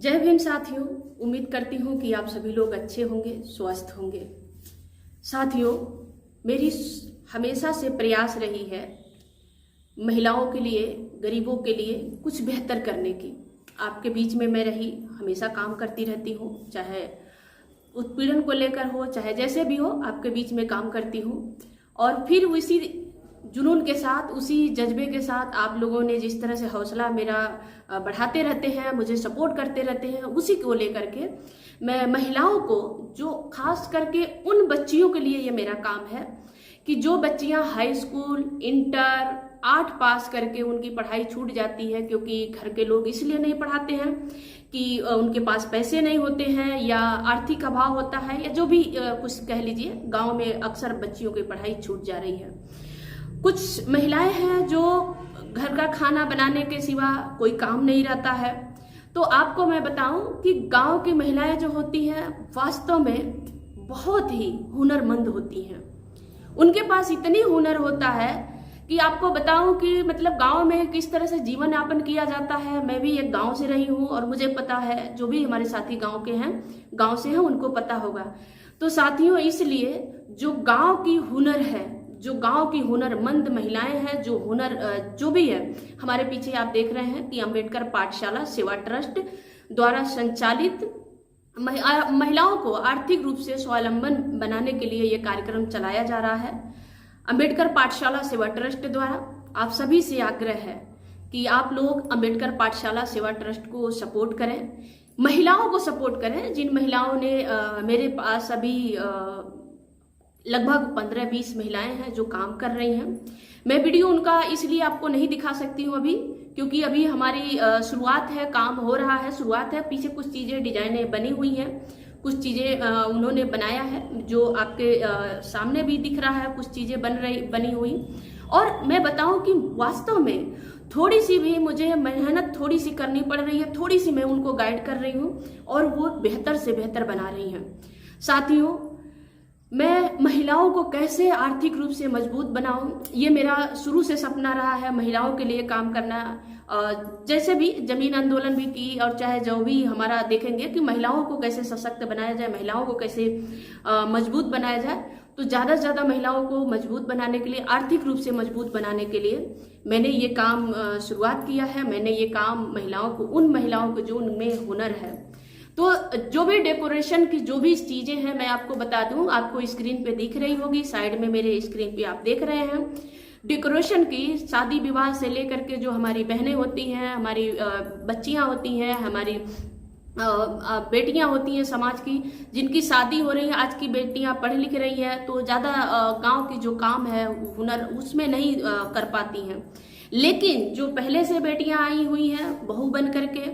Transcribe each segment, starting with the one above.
जय भीम साथियों। उम्मीद करती हूँ कि आप सभी लोग अच्छे होंगे, स्वस्थ होंगे। साथियों, मेरी हमेशा से प्रयास रही है महिलाओं के लिए, गरीबों के लिए कुछ बेहतर करने की। आपके बीच में मैं रही, हमेशा काम करती रहती हूँ, चाहे उत्पीड़न को लेकर हो, चाहे जैसे भी हो, आपके बीच में काम करती हूँ। और फिर उसी जुनून के साथ, उसी जज्बे के साथ आप लोगों ने जिस तरह से हौसला मेरा बढ़ाते रहते हैं, मुझे सपोर्ट करते रहते हैं, उसी को लेकर के मैं महिलाओं को, जो खास करके उन बच्चियों के लिए ये मेरा काम है कि जो बच्चियां हाई स्कूल, इंटर, 8 पास करके उनकी पढ़ाई छूट जाती है क्योंकि घर के लोग इसलिए नहीं पढ़ाते हैं कि उनके पास पैसे नहीं होते हैं या आर्थिक अभाव होता है, या जो भी कुछ कह लीजिए, गांव में अक्सर बच्चियों की पढ़ाई छूट जा रही है। कुछ महिलाएं हैं जो घर का खाना बनाने के सिवा कोई काम नहीं रहता है। तो आपको मैं बताऊं कि गांव की महिलाएं जो होती हैं वास्तव में बहुत ही हुनरमंद होती हैं। उनके पास इतनी हुनर होता है कि आपको बताऊं कि मतलब गांव में किस तरह से जीवन यापन किया जाता है। मैं भी एक गांव से रही हूं और मुझे पता है, जो भी हमारे साथी गांव के हैं, गांव से हैं, उनको पता होगा। तो साथियों, इसलिए जो गांव की हुनर है, जो गांव की हुनरमंद महिलाएं हैं, जो हुनर जो भी है, हमारे पीछे आप देख रहे हैं कि अंबेडकर पाठशाला सेवा ट्रस्ट द्वारा संचालित महिलाओं को आर्थिक रूप से स्वावलंबन बनाने के लिए ये कार्यक्रम चलाया जा रहा है। अंबेडकर पाठशाला सेवा ट्रस्ट द्वारा आप सभी से आग्रह है कि आप लोग अंबेडकर पाठशाला सेवा ट्रस्ट को सपोर्ट करें, महिलाओं को सपोर्ट करें। जिन महिलाओं ने मेरे पास अभी लगभग 15-20 महिलाएं हैं जो काम कर रही हैं। मैं वीडियो उनका इसलिए आपको नहीं दिखा सकती हूँ अभी, क्योंकि अभी हमारी शुरुआत है, काम हो रहा है, शुरुआत है। पीछे कुछ चीजें, डिजाइनें बनी हुई हैं, कुछ चीजें उन्होंने बनाया है जो आपके सामने भी दिख रहा है, कुछ चीजें बनी हुई। और मैं बताऊं कि वास्तव में थोड़ी सी भी मुझे मेहनत थोड़ी सी करनी पड़ रही है, थोड़ी सी मैं उनको गाइड कर रही हूँ और वो बेहतर से बेहतर बना रही हैं। साथियों, मैं महिलाओं को कैसे आर्थिक रूप से मजबूत बनाऊं, ये मेरा शुरू से सपना रहा है, महिलाओं के लिए काम करना। जैसे भी जमीन आंदोलन भी की, और चाहे जो भी हमारा देखेंगे कि महिलाओं को कैसे सशक्त बनाया जाए, महिलाओं को कैसे मजबूत बनाया जाए। तो ज्यादा से ज्यादा महिलाओं को मजबूत बनाने के लिए, आर्थिक रूप से मजबूत बनाने के लिए मैंने ये काम शुरुआत किया है। मैंने ये काम महिलाओं को, उन महिलाओं को जो उनमें हुनर है, तो जो भी डेकोरेशन की जो भी चीजें हैं, मैं आपको बता दूं, आपको स्क्रीन पे दिख रही होगी, साइड में मेरे स्क्रीन पे आप देख रहे हैं। डेकोरेशन की, शादी विवाह से लेकर के जो हमारी बहनें होती हैं, हमारी बच्चियां होती हैं, हमारी बेटियां होती हैं समाज की, जिनकी शादी हो रही है, आज की बेटियां पढ़ लिख रही है, तो ज्यादा गांव की जो काम है, हुनर, उसमें नहीं कर पाती हैं। लेकिन जो पहले से बेटियां आई हुई हैं बहू बन करके,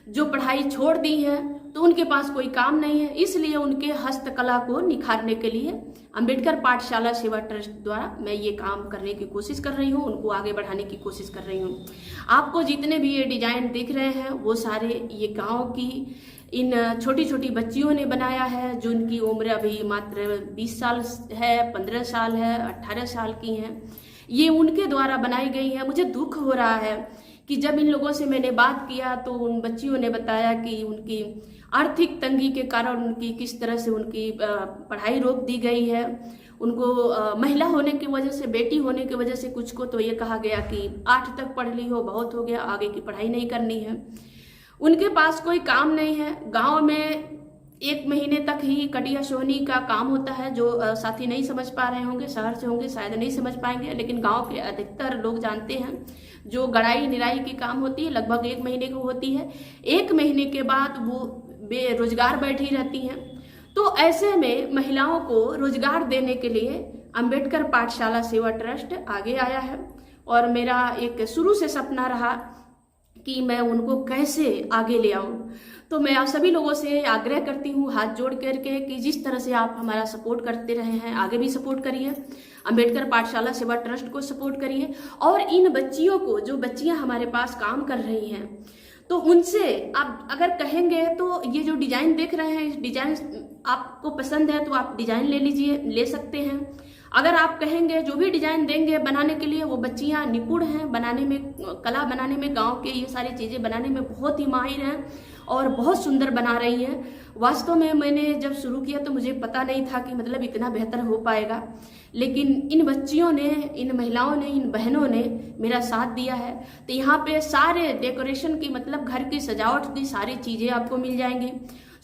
जो पढ़ाई छोड़ दी है, तो उनके पास कोई काम नहीं है, इसलिए उनके हस्तकला को निखारने के लिए अंबेडकर पाठशाला सेवा ट्रस्ट द्वारा मैं ये काम करने की कोशिश कर रही हूँ, उनको आगे बढ़ाने की कोशिश कर रही हूँ। आपको जितने भी ये डिजाइन दिख रहे हैं, वो सारे ये गांव की इन छोटी छोटी बच्चियों ने बनाया है, जो उनकी उम्र अभी मात्र 20 साल है, 15 साल है, 18 साल की हैं। ये उनके द्वारा बनाई गई है। मुझे दुख हो रहा है कि जब इन लोगों से मैंने बात किया तो उन बच्चियों ने बताया कि उनकी आर्थिक तंगी के कारण उनकी किस तरह से उनकी पढ़ाई रोक दी गई है। उनको महिला होने की वजह से, बेटी होने की वजह से, कुछ को तो ये कहा गया कि 8 तक पढ़ ली हो, बहुत हो गया, आगे की पढ़ाई नहीं करनी है। उनके पास कोई काम नहीं है। गांव में 1 महीने तक ही कटिया सोहनी का काम होता है, जो साथी नहीं समझ पा रहे होंगे, शहर से होंगे शायद नहीं समझ पाएंगे, लेकिन गांव के अधिकतर लोग जानते हैं। जो गड़ाई निराई की काम होती है, लगभग 1 महीने की होती है। 1 महीने के बाद वो बेरोजगार बैठी रहती हैं। तो ऐसे में महिलाओं को रोजगार देने के लिए अंबेडकर पाठशाला सेवा ट्रस्ट आगे आया है, और मेरा एक शुरू से सपना रहा कि मैं उनको कैसे आगे ले आऊं। तो मैं आप सभी लोगों से आग्रह करती हूँ, हाथ जोड़ करके, कि जिस तरह से आप हमारा सपोर्ट करते रहे हैं, आगे भी सपोर्ट करिए, अंबेडकर पाठशाला सेवा ट्रस्ट को सपोर्ट करिए। और इन बच्चियों को, जो बच्चियां हमारे पास काम कर रही हैं, तो उनसे आप अगर कहेंगे तो ये जो डिजाइन देख रहे हैं, इस डिजाइन आपको पसंद है तो आप डिजाइन ले लीजिए, ले सकते हैं। अगर आप कहेंगे जो भी डिजाइन देंगे बनाने के लिए, वो बच्चियां निपुण हैं बनाने में, कला बनाने में, गांव के ये सारी चीजें बनाने में बहुत ही माहिर हैं और बहुत सुंदर बना रही हैं। वास्तव में मैंने जब शुरू किया तो मुझे पता नहीं था कि मतलब इतना बेहतर हो पाएगा, लेकिन इन बच्चियों ने, इन महिलाओं ने, इन बहनों ने मेरा साथ दिया है। तो यहाँ पे सारे डेकोरेशन की, मतलब घर की सजावट की सारी चीजें आपको मिल जाएंगी।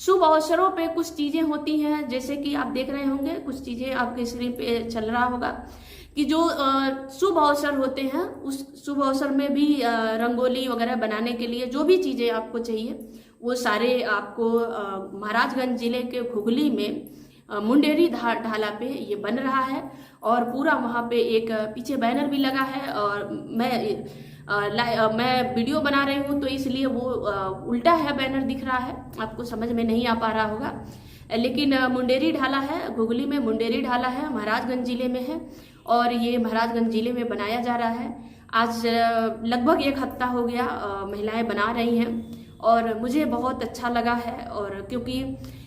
शुभ अवसरों पे कुछ चीजें होती हैं, जैसे कि आप देख रहे होंगे कुछ चीजें आपके स्क्रीन पे चल रहा होगा कि जो शुभ अवसर होते हैं, उस शुभ अवसर में भी रंगोली वगैरह बनाने के लिए जो भी चीजें आपको चाहिए वो सारे आपको महाराजगंज जिले के घुघली में मुंडेरी ढाला पे ये बन रहा है। और पूरा वहाँ पे एक पीछे बैनर भी लगा है, और मैं वीडियो बना रही हूँ तो इसलिए वो उल्टा है, बैनर दिख रहा है, आपको समझ में नहीं आ पा रहा होगा, लेकिन मुंडेरी ढाला है, घुघली में मुंडेरी ढाला है, महाराजगंज जिले में है, और ये महाराजगंज जिले में बनाया जा रहा है। आज लगभग 1 हफ्ता हो गया महिलाएं बना रही हैं और मुझे बहुत अच्छा लगा है। और क्योंकि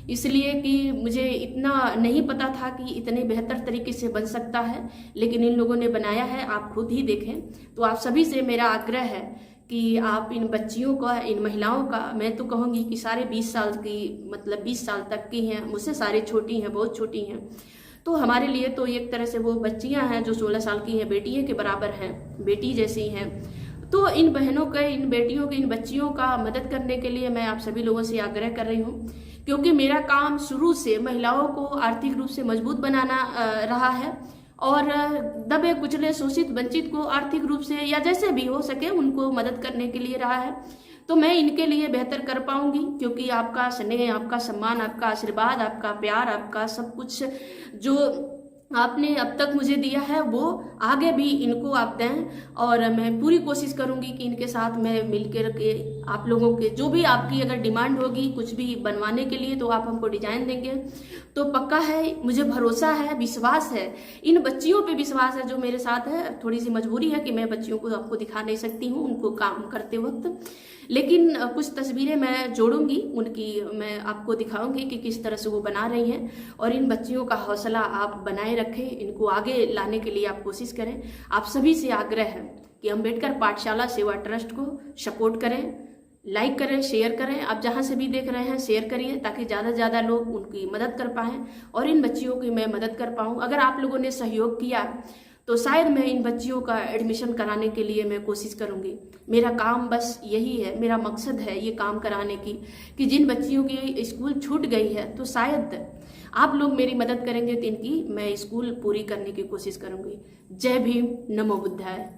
इसलिए कि मुझे इतना नहीं पता था कि इतने बेहतर तरीके से बन सकता है, लेकिन इन लोगों ने बनाया है, आप खुद ही देखें। तो आप सभी से मेरा आग्रह है कि आप इन बच्चियों का, इन महिलाओं का, मैं तो कहूँगी कि सारे 20 साल की, मतलब 20 साल तक की हैं, मुझसे सारी छोटी हैं, बहुत छोटी हैं, तो हमारे लिए तो एक तरह से वो बच्चियां हैं जो 16 साल की हैं, बेटियों के बराबर हैं, बेटी जैसी हैं। तो इन बहनों के, इन बेटियों के, इन बच्चियों का मदद करने के लिए मैं आप सभी लोगों से आग्रह कर रही हूँ, क्योंकि मेरा काम शुरू से महिलाओं को आर्थिक रूप से मजबूत बनाना रहा है, और दबे कुचले, शोषित, वंचित को आर्थिक रूप से या जैसे भी हो सके उनको मदद करने के लिए रहा है। तो मैं इनके लिए बेहतर कर पाऊंगी, क्योंकि आपका स्नेह, आपका सम्मान, आपका आशीर्वाद, आपका प्यार, आपका सब कुछ जो आपने अब तक मुझे दिया है वो आगे भी इनको आप दें। और मैं पूरी कोशिश करूंगी कि इनके साथ मैं मिलकर के आप लोगों के जो भी आपकी अगर डिमांड होगी कुछ भी बनवाने के लिए, तो आप हमको डिजाइन देंगे तो पक्का है, मुझे भरोसा है, विश्वास है, इन बच्चियों पे विश्वास है जो मेरे साथ है। थोड़ी सी मजबूरी है कि मैं बच्चियों को आपको दिखा नहीं सकती हूँ उनको काम करते वक्त, लेकिन कुछ तस्वीरें मैं जोड़ूंगी उनकी, मैं आपको दिखाऊंगी कि किस तरह से वो बना रही हैं। और इन बच्चियों का हौसला आप बनाए रखें, इनको आगे लाने के लिए आप कोशिश करें। आप सभी से आग्रह है कि अम्बेडकर पाठशाला सेवा ट्रस्ट को सपोर्ट करें, लाइक करें, शेयर करें। आप जहां से भी देख रहे हैं शेयर करिए, ताकि ज़्यादा से ज़्यादा लोग उनकी मदद कर पाएँ और इन बच्चियों की मैं मदद कर पाऊँ। अगर आप लोगों ने सहयोग किया तो शायद मैं इन बच्चियों का एडमिशन कराने के लिए मैं कोशिश करूंगी। मेरा काम बस यही है, मेरा मकसद है ये काम कराने की, कि जिन बच्चियों की स्कूल छूट गई है तो शायद आप लोग मेरी मदद करेंगे तो इनकी मैं स्कूल पूरी करने की कोशिश करूंगी। जय भीम, नमो बुद्धाय।